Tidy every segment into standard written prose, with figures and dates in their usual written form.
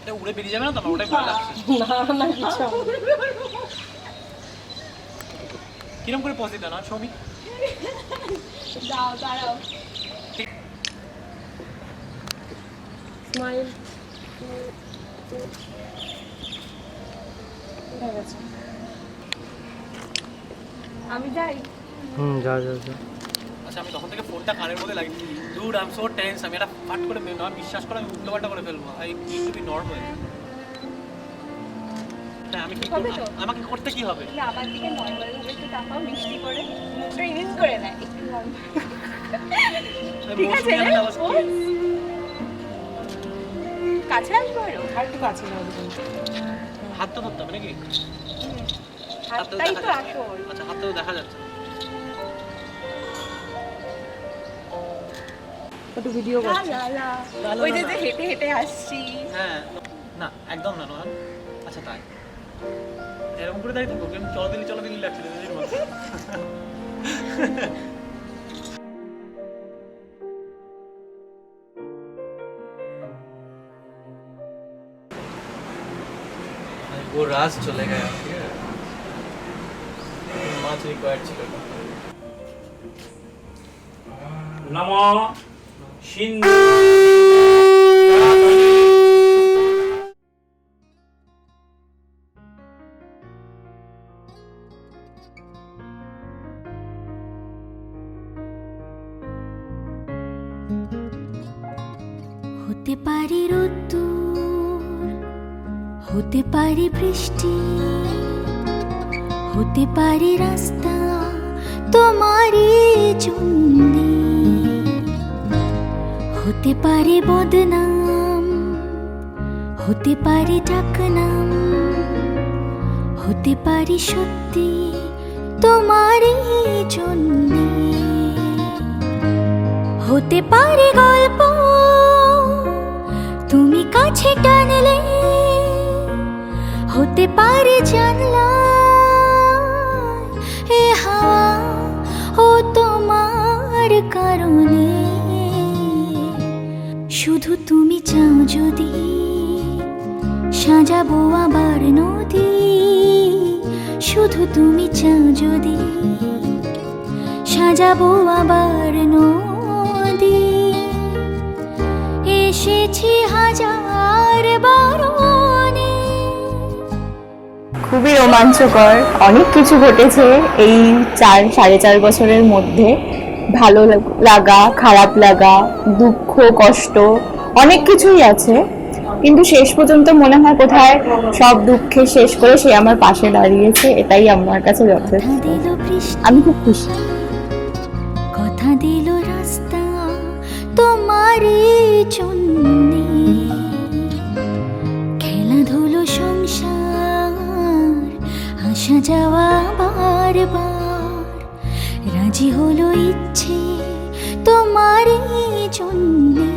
এটা উড়ে বেরিয়ে যাবে না তো? আমার ওটাই ভয় লাগছে। না কিছু কিরম করে পজিটিভ না ছবি? দাও দাঁড়াও স্মাইল আমি যাই যা আচ্ছা আমি তখন থেকে ফোনটা কানের মধ্যে লাগি, dude I am so tense, আমি এটা ফাট করে না বিশ্বাস করে আমি উল্টোপাল্টা করে ফেলবো। I need to be normal. হ্যাঁ আমি কি করব? আমাকে করতে কি হবে? তুমি আমার দিকে নরমাল ভাবে একটু তাকাও, মিষ্টি করে মুখটা ইনিস করে না একটু নরমাল। ঠিক আছে রে কাছে আসবো আর একটু কাছে নাও। হাত তো ধরতে হবে নাকি? হাতটাই তো আসল। আচ্ছা হাত তো দেখা যাচ্ছে। একটু ভিডিও করছি। ওই যে যে হেঁটে হেঁটে আসছি। হ্যাঁ না একদম না নয়। আচ্ছা তাই এরকম করে দাঁড়িয়ে থাকবো, আমি চলো দিলি লাগছে দিদির মতো। वो राज चले गया, ठीक है? माच रिक्वायर्ड ছিল। নমো সিন্ধু হতে পারে রোদ্দুর, হতে পারে বৃষ্টি, হতে পারে রাস্তা তোমারই জন্যে, হতে পারে বদনাম, হতে পারে ডাকনাম, হতে পারে সত্যি তোমারই জন্যে, হতে পারে গল্প তুমি কাছে টানলে, হতে পারে জানলা এ হাওয়া ও তোমার কারণে, শুধু তুমি চাও যদি সাজাবো আবার নদী, শুধু তুমি চাও যদি সাজাবো আবার নদী, এসেছি হাজার বারণে। খুবই রোমাঞ্চকর, অনেক কিছু ঘটেছে এই 4-4.5 বছরের মধ্যে। ভালো লাগা, খারাপ লাগা, দুঃখ, কষ্ট, অনেক কিছুই আছে, কিন্তু শেষ পর্যন্ত মনে হয় কোথায় সব দুঃখে শেষ করে সে আমার পাশে দাঁড়িয়েছে, এটাই আমার কাছে যথেষ্ট। আমি খুব খুশি। কথা দিল রাস্তা তোমারই জন্যে, খেলাধুলো সংসার আসা যাওয়া বারবার, রাজি হলো ইচ্ছে তোমারই জন্যে,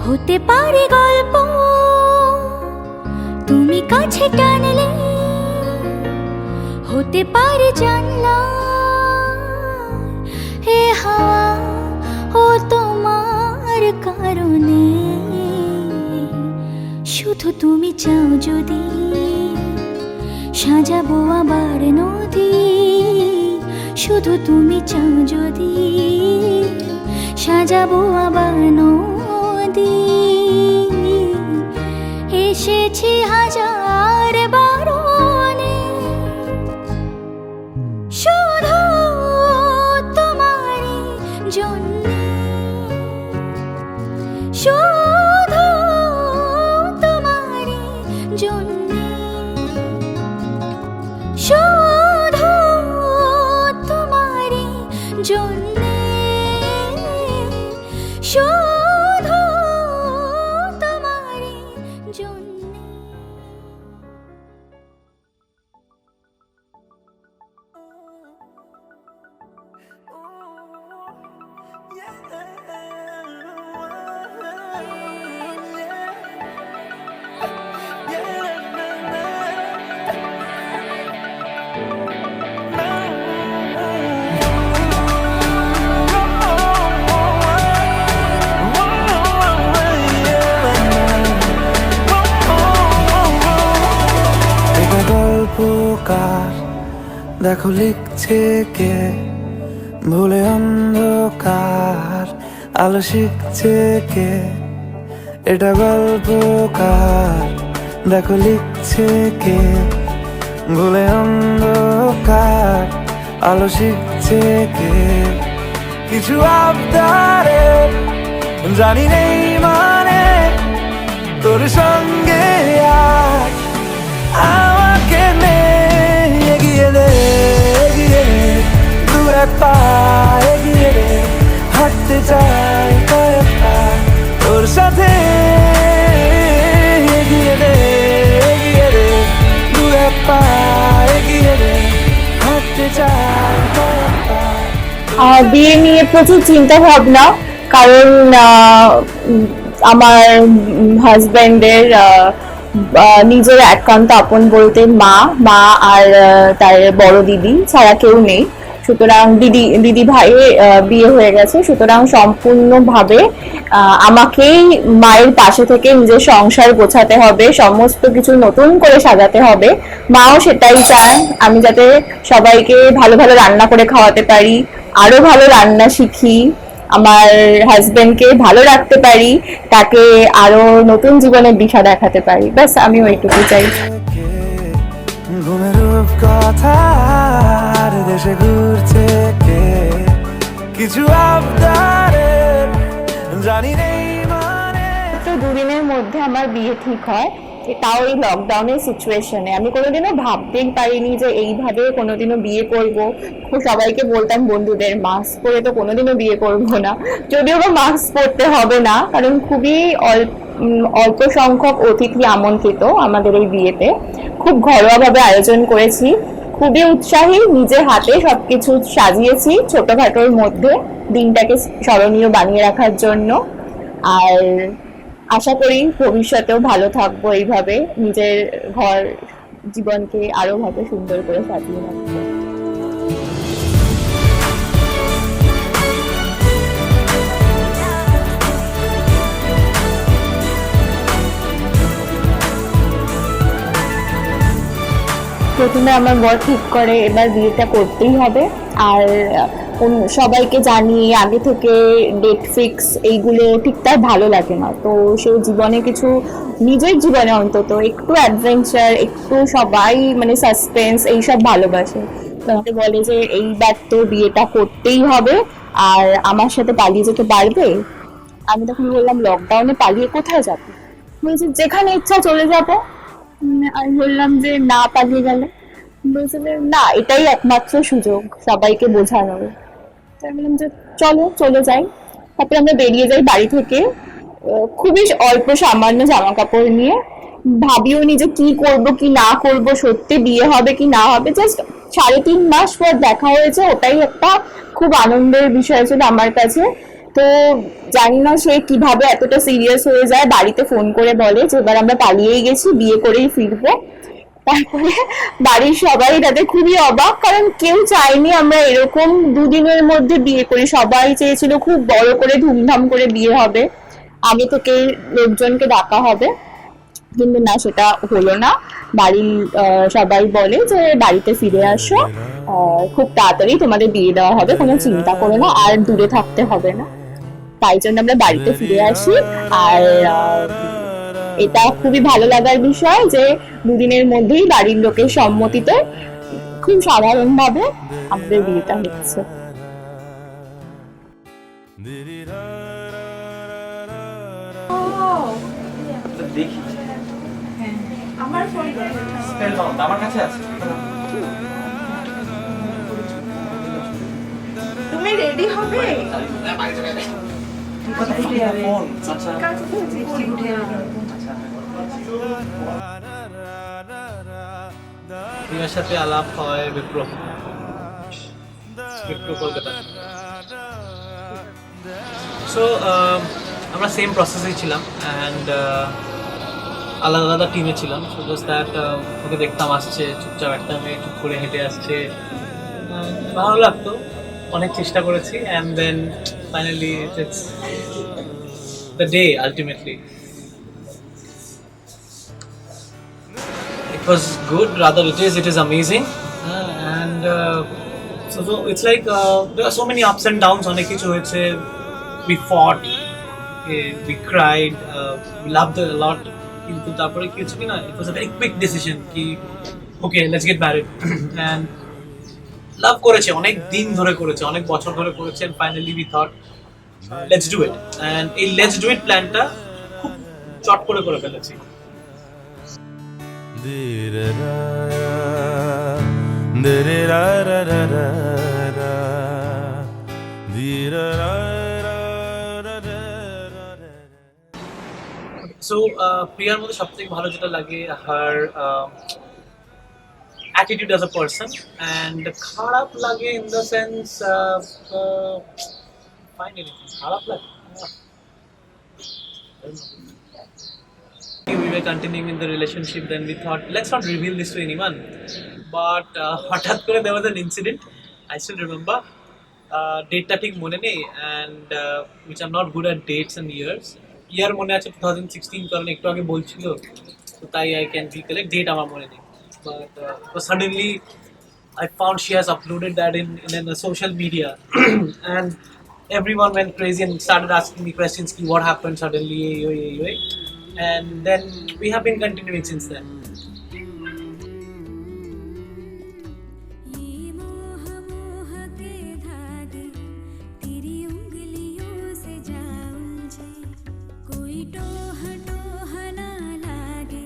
হতে পারে গল্প তুমি কাছে টানলে, হতে পারে জানলা এ হাওয়া ও তোমার কারণে, শুধু তুমি চাও যদি সাজাবো আবার নদী, শুধু তুমি চাও যদি সাজাবো আবার নদী, এসেছি হাজার বারণে, শুধু তোমারই জন্যে, শুধু তোমারই জন্যে, শুধু তোমারই জন্যে, শুধু তোমারই জন্যে। অন্ধকার দেখো লিখছে কে, ভুলে অন্ধকার আলো শিখছে কে, এটা গল্পকার দেখো লিখছে কে, ভুলে অন্ধকার আলো শিখছে কে। কিছু আবদারে জানি নেই মানে তোর সঙ্গে আজ আমাকে নে, এগিয়ে দে এগিয়ে দে, দু এক পা এগিয়ে দে, হাঁটতে চাই কয়েক পা তোর সাথে, এগিয়ে দে এগিয়ে দে, দু এক পা এগিয়ে দে, হাঁটতে চাই কয়েক পা। বিয়ে নিয়ে প্রচুর চিন্তা ভাবনা, কারণ আমার হাজব্যান্ডের নিজের একান্ত আপন বলতে মা আর তার বড় দিদি ছাড়া কেউ নেই। সুতরাং দিদি ভাইয়ের বিয়ে হয়ে গেছে, সুতরাং সম্পূর্ণভাবে আমাকেই মায়ের পাশে থেকে নিজের সংসার গোছাতে হবে, সমস্ত কিছু নতুন করে সাজাতে হবে। মাও সেটাই চায় আমি যাতে সবাইকে ভালো ভালো রান্না করে খাওয়াতে পারি, আরো ভালো রান্না শিখি, আমার হাজবেন্ডকে ভালো রাখতে পারি, তাকে আরো নতুন জীবনের দিশা দেখাতে পারি। ব্যাস আমি ওইটুকু চাই। ঘুমের কথা দেশে ঘুরছে কে, কিছু আবদারে জানি নেই মানে। তো দুদিনের মধ্যে আমার বিয়ে ঠিক হয়, তাও এই লকডাউনের সিচুয়েশনে। আমি কোনোদিনও ভাবতেই পারিনি যে এইভাবে কোনোদিনও বিয়ে করব। সবাইকে বলতাম বন্ধুদের মাস্ক পরে তো কোনোদিনও বিয়ে করব না, যদিও বা মাস্ক পরতে হবে না, কারণ খুবই অল্প সংখ্যক অতিথি আমন্ত্রিত আমাদের এই বিয়েতে। খুব ঘরোয়াভাবে আয়োজন করেছি, খুবই উৎসাহী, নিজের হাতে সবকিছু সাজিয়েছি ছোটখাটোর মধ্যে দিনটাকে স্মরণীয় বানিয়ে রাখার জন্য। আর আশা করি ভবিষ্যতেও ভালো থাকবো, এইভাবে নিজের ঘর জীবনকে আরো ভাবে সুন্দর করে সাজিয়ে রাখবো। প্রথমে আমার বর ঠিক করে এবার বিয়েটা করতেই হবে, আর সবাইকে জানিয়ে আগে থেকে ডেট ফিক্স এইগুলো ঠিক তার ভালো লাগে না। তো সে জীবনে কিছু, নিজের জীবনে অন্তত একটু অ্যাডভেঞ্চার, একটু সবাই মানে সাসপেন্স এইসব ভালোবাসে। তো আমাকে বলে যে এইবার তো বিয়েটা করতেই হবে, আর আমার সাথে পালিয়ে যেতে পারবে? আমি তখন বললাম লকডাউনে পালিয়ে কোথায় যাবো? বলছে যেখানে ইচ্ছা চলে যাবো। আমি বললাম যে না পালিয়ে গেলে? বলছে যে না, এটাই একমাত্র সুযোগ সবাইকে বোঝানোর। তাই বললাম যে চলো চলে যাই। তারপরে আমরা বেরিয়ে যাই বাড়ি থেকে, খুবই অল্প সামান্য জামা কাপড় নিয়ে। ভাবিও নি যে কি করব কি না করব, সত্যি বিয়ে হবে কি না হবে। জাস্ট 3.5 মাস পর দেখা হয়েছে, ওটাই একটা খুব আনন্দের বিষয় ছিল আমার কাছে। তো জানি না সে কিভাবে এতটা সিরিয়াস হয়ে যায়, বাড়িতে ফোন করে বলে যে এবার আমরা পালিয়েই গেছি, বিয়ে করেই ফিরবো। তারপরে বাড়ির সবাই তাতে খুবই অবাক, কারণ কেউ চায়নি আমরা এরকম দুদিনের মধ্যে বিয়ে করি। সবাই চেয়েছিল খুব বড় করে ধুমধাম করে বিয়ে হবে, আগে থেকে লোকজনকে ডাকা হবে, কিন্তু না, সেটা হলো না। বাড়ির সবাই বলে যে বাড়িতে ফিরে আসো, খুব তাড়াতাড়ি তোমাদের বিয়ে দেওয়া হবে, কোনো চিন্তা করো না, আর দূরে থাকতে হবে না। তাই জন্য আমরা বাড়িতে ফিরে আসি। আর এটা খুবই ভালো লাগার বিষয় যে দুদিনের মধ্যেই বাড়ির লোকের সম্মতিতে খুব সাধারণভাবে আমাদের বিয়েটা হচ্ছে। দেখি আমার ফোন স্পেলবাউন্ড আমার কাছে আছে। তুমি রেডি হবে? ফোন আচ্ছা প্রিয়ার সাথে আলাপ হয় বিপ্র কলকাতা। সো আমরা সেম প্রসেসেই ছিলাম অ্যান্ড আলাদা আলাদা টিমে ছিলাম। সো জাস্ট দ্যাট ওকে দেখতাম আসছে, চুপচাপ একটা মেয়ে চুপ করে হেঁটে আসছে, ভালো লাগতো। অনেক চেষ্টা করেছি and then finally it's the day ultimately. was good, rather it is amazing. And so it's like there are so many ups and downs. অনেক কিছু হয়েছে, we fought, we cried, we loved it a lot. কিন্তু তারপরে কি হচ্ছে কি না, it was a very quick decision কি okay, let's get married. And লাভ করেছে, অনেক দিন ধরে করেছে, অনেক বছর ধরে করেছে, and finally we thought let's do it. And এই let's do it প্ল্যানটা খুব চট করে ফেলেছি. So প্রিয়ার মধ্যে সবথেকে ভালো যেটা লাগে her attitude as a person, and খারাপ লাগে in the sense finally খারাপ লাগে. We were continuing in the relationship, then we thought let's not reveal this to anyone, but হঠাৎ করে there was an incident. I still remember date টা ঠিক মনে নেই, and which I'm not good at dates and years. Year মনে আছে 2016, কারণ একটু আগে বলছিল, তো তাই I can recollect, date আমার মনে নেই. But suddenly I found she has uploaded that in a social media and everyone went crazy and started asking me questions ki what happened suddenly, and then we have been continuing since then. ये मोह मोह के धागे तेरी उंगलियों से जा उलझे, कोई टोह टोह ना लागे,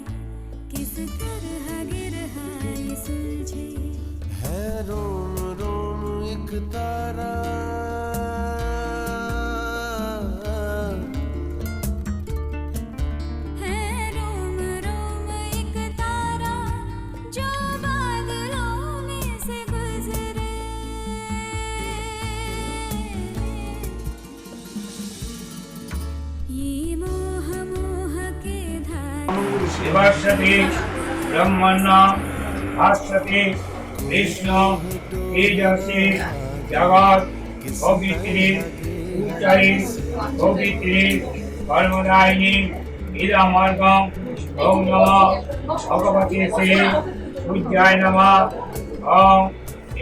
किस तरह गिर हाय सुलझे. है रोम रोम एक तारा, है रोम रोम एक तारा जो बादलों में से गुजरे, ये मोह मोह के धागे. शिवस्यति ब्रह्मण्य भास्वति विष्णु तेजस्वी जगत भोगित्री उच्चरी भोगित्री कर्मदायिनी इदमर्गं ओम नमः भगवते श्री सूर्याय नमः. ओम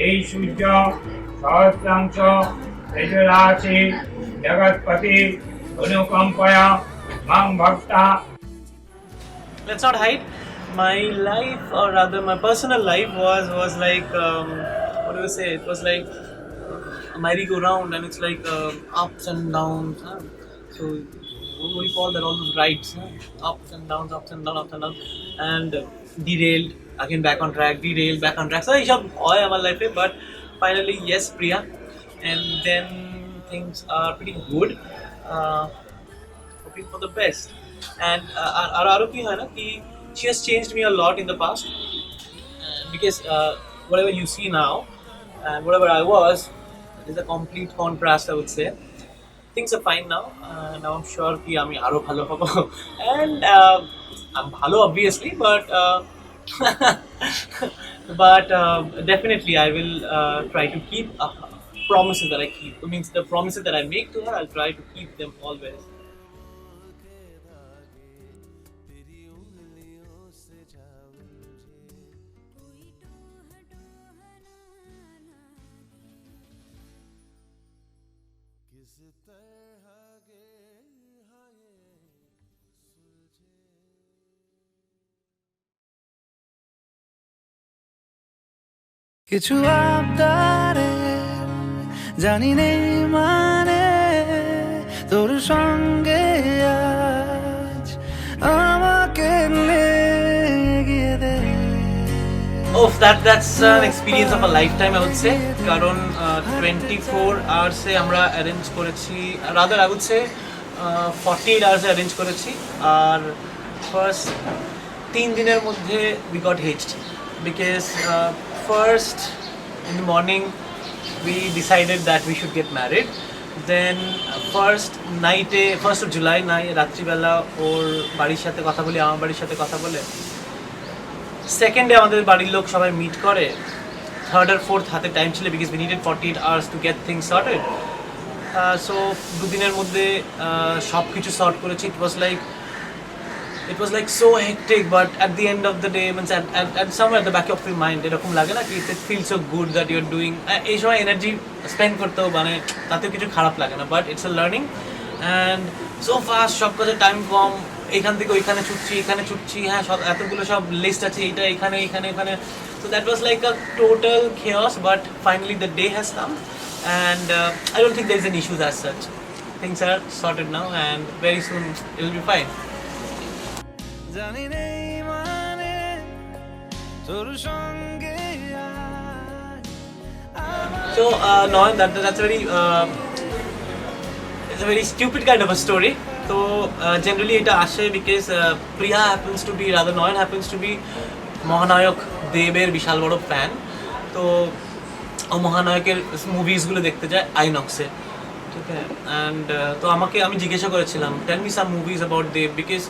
এই সূর্য সহস্রাংশ তেজরাশি জগৎপতি অনুকম্পয়া মাং ভক্তা. Let's not hide, my life, or rather my personal life was like what do you say, it was like a merry-go-round, and it's like ups and downs, so what do you call that, all those rides, ups and downs, and derailed, again back on track, derailed, back on track, so এইসব হয় আমার লাইফে. But finally yes, Priya, and then things are pretty good, hoping for the best. And আরো কি হয় না কি, she has changed me a lot in the past, because whatever you see now and whatever I was is a complete contrast, I would say. Things are fine now. Now I'm sure ki ami aro bhalo hobo and I'm bhalo obviously, but definitely I will try to keep promises that I keep. It means the promises that I make to her, I'll try to keep them always. কিছু আবদারে জানি নেই মানে তোর সঙ্গে আজ আমাকে লেগে দে. Oh, that's an experience of a lifetime, I would say. কারণ 24 hours এ আমরা অ্যারেঞ্জ করেছি, rather I would say 48 hours A arrange করেছি, আর ফার্স্ট 3 দিনের মধ্যে we got hitched, because first in the morning we decided that we should get married. Then first of July night রাত্রিবেলা ওর বাড়ির সাথে কথা বলি, আমার বাড়ির সাথে কথা বলে, সেকেন্ডে আমাদের বাড়ির লোক সবাই মিট করে, থার্ড আর ফোর্থ হাতে টাইম ছিল, because we needed 48 hours to get things sorted. So দুদিনের মধ্যে সব কিছু সর্ট করেছি. It was like it was like so hectic, but at the end of the day, means at somewhere at the back of your mind, এরকম লাগে না কি it feels so good that you're doing এই সময় energy spend করতেও মানে তাতেও কিছু খারাপ লাগে না, but it's a learning and so fast, সব কাজে টাইম কম, এখান থেকে ওইখানে ছুটছি, এখানে ছুটছি, হ্যাঁ সব এতগুলো সব লিস্ট আছে, এইটা এখানে এখানে এখানে, so that was like a total chaos, but finally the day has come and I don't think there is an issue as such. Things are sorted now and very soon it will be fine. জানি নেই মানে তোর সঙ্গে আজ So no, that's a very it's a very stupid kind of a story. So generally এটা আসে because Priya happens to be, rather Noyan happens to be মহানায়ক দেবের বিশাল বড় ফ্যান, তো ও মহানায়কের মুভিজগুলো দেখতে যায় আইনক্সে, ঠিক আছে, অ্যান্ড তো আমি জিজ্ঞাসা করেছিলাম tell me some movies about Dev, because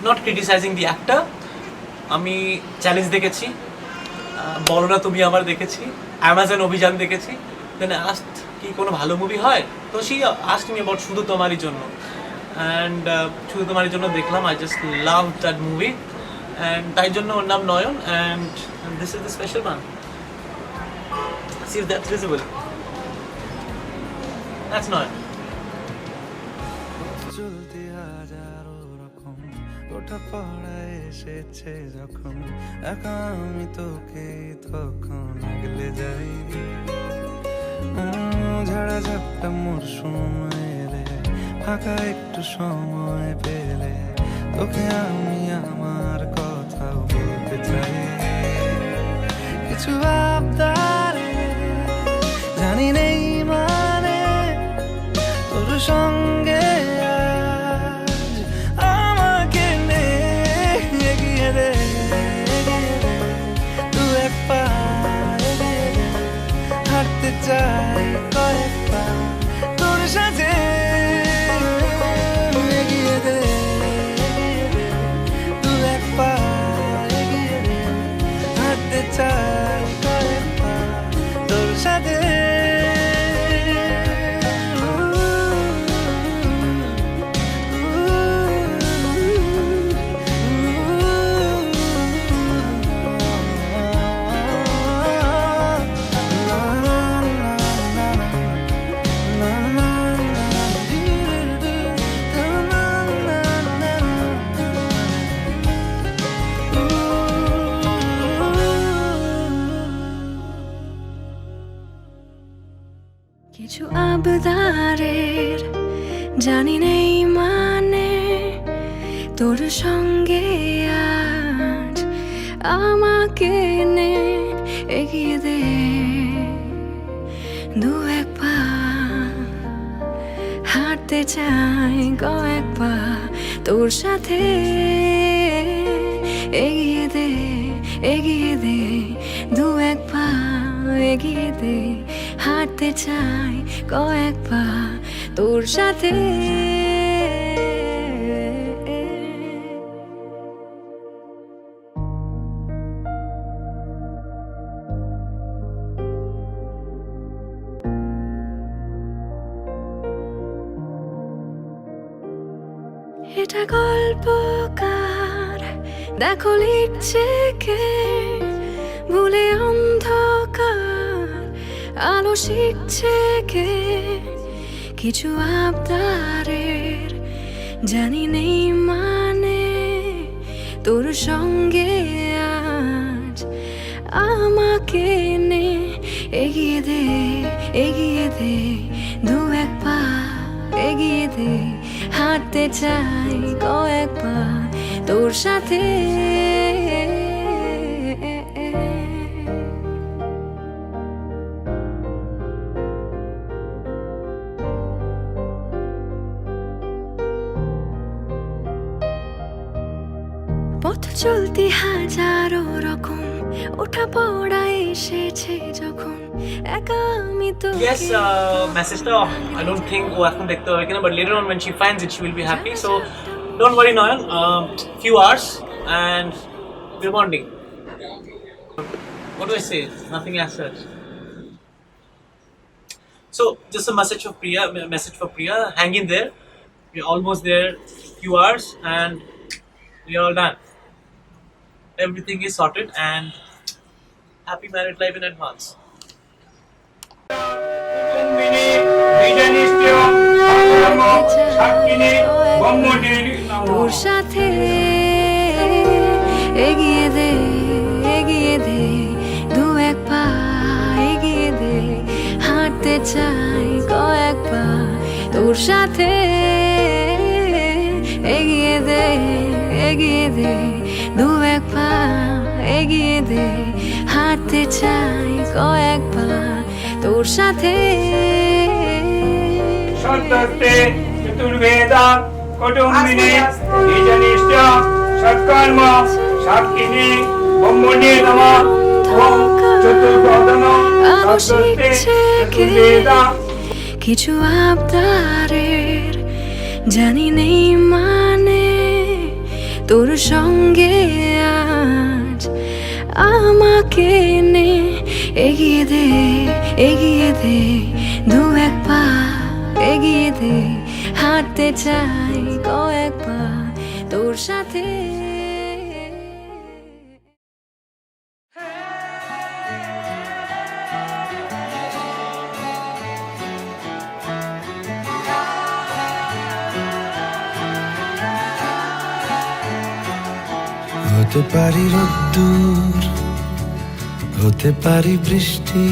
not criticising the actor, আমি চ্যালেঞ্জ দেখেছি, বলো না তুমি আমার দেখেছি, অ্যামাজন অভিযান দেখেছি, দেন আস্ট কি কোনো ভালো মুভি হয়, তো সি আস্ট মি অ্যাবাউট শুধু তোমারই জন্য, অ্যান্ড শুধু তোমারই জন্য দেখলাম, I just love that movie, and তাই জন্য ওর নাম Nayan, and this is the special one. See if that's visible. That's not. চলতি হাজারো রকম ওঠা পড়া এসেছে যখন, একা আমি তোকে তখন আগলে যাই, ঝাড়া ঝাপটা মরশুম এলে, ফাঁকা একটু সময় পেলে, তোকে আমি আমার কথাও বলতে চাই, কিছু আবদারে জানি নেই মানে তোর সঙ্গে আজ আমাকে নে এগিয়ে দে, দু এক পা এগিয়ে দে, হাঁটতে চাই কয়েক পা তোর সাথে, এগিয়ে দে দু এক পা এগিয়ে দে, হাঁটতে চাই কয়েক পা তোর সাথে। কিছু আবদারের জানি নেই মানে তোর সঙ্গে আজ আমাকে নে এগিয়ে দে, দু এক পা হাঁটতে চাই কয়েক পা তোর সাথে, এগিয়ে দে দু এক পা এগিয়ে দে, হাঁটতে চাই কয়েক পা তোর সাথে। এটা গল্পকার দেখো লিখছে কে, ভুলে অন্ধকার আলো শিখছে কে, কিছু আবদারের জানি নেই মানে তোর সঙ্গে আজ আমাকে নে এগিয়ে দে দু এক পা এগিয়ে দে, হাঁটতে চাই কয়েক পা তোর সাথে। পথ চলতি হাজারো রকম ওঠা পড়া এসেছে যখন, একা আমি তো Yes, message ta I don't think ও এখন দেখতে হবে কিনা, but later on when she finds it she will be happy, so don't worry Noyan, few hours and we're bonding. What do I say? Nothing as such. So just a message for Priya, hang in there, we're almost there, few hours and we are all done. Everything is sorted, and happy married life in advance. কুটুম্বিনী বীজনিষ্ঠ ধর্ম সাক্ষিণী ব্রহ্মণীর নমঃ। তোর সাথে এগিয়ে দে দু এক পা এগিয়ে দে হাঁটতে চাই কয়েক পা তোর সাথে এগিয়ে দে দু এক পা এগিয়ে দে হাঁটতে চাই কয়েক পা তোর সাথে সত্যস্তে চতুর্বেদা কুটুম্বিনী বীজনিষ্ঠ সৎকর্ম সাক্ষিণী ব্রহ্মণীর নমঃ। ওম চতুর্বদন সত্যস্তে চতুর্বেদা। কিছু আবদারের জানি নেই মানে তোর সঙ্গে আজ আমাকে নে এগিয়ে দে দু এক পা এগিয়ে দে হাঁটতে চাই কয়েক পা তোর সাথে হতে পারি রোদ্দুর, হতে পারি বৃষ্টি,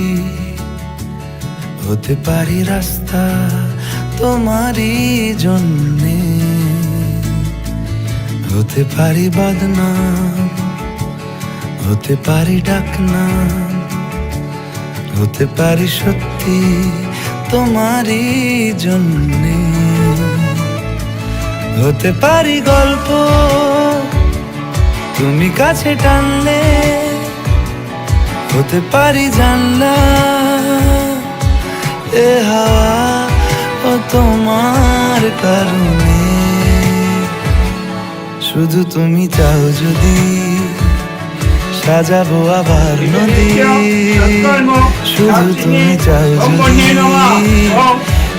হতে পারি রাস্তা তোমারই জন্যে, হতে পারি বদনাম, হতে পারি ডাকনাম, হতে পারি সত্যি তোমারই জন্যে, হতে পারি গল্প তুমি কাছে টানলে, হতে পারি জানলা এ হাওয়া ও তোমার কারণে, শুধু তুমি চাও যদি সাজাবো আবার নদী, শুধু তুমি চাও যদি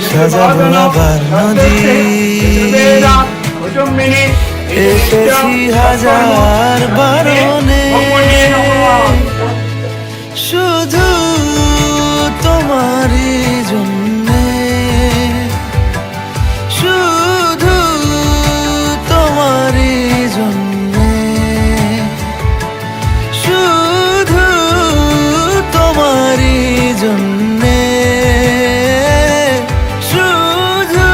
সাজাবো আবার নদী, এসেছি হাজার বারণে শুধু তোমারই জন্যে, শুধু তোমারই জন্যে, শুধু তোমারই জন্যে, শুধু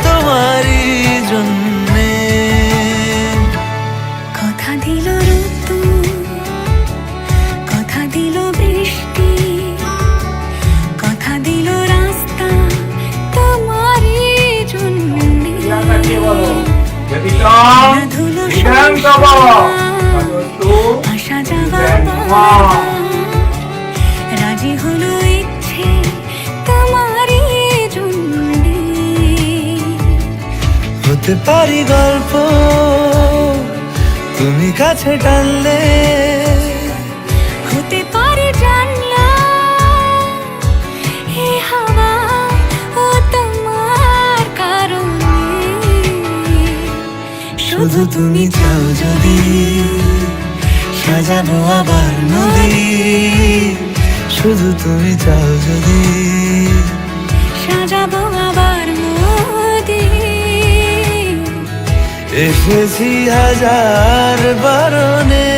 তোমারই জন্যে। কথা দিল ঋতু কথা দিল বৃষ্টি কথা দিল রাস্তা তোমারই জন্যে, যদি তং বিধান তব আসা যাওয়া রাজি হলো ইচ্ছে তোমারই জন্যে, হতে পারি গল্প তুমি কাছে টানলে, হতে পারে জানলা এ হাওয়া ও তোমার কারণে, শুধু তুমি চাও যদি সাজাবো আবার নদী, শুধু তুমি চাও যদি সাজাবো আবার নদী, এসেছি হাজার বারণে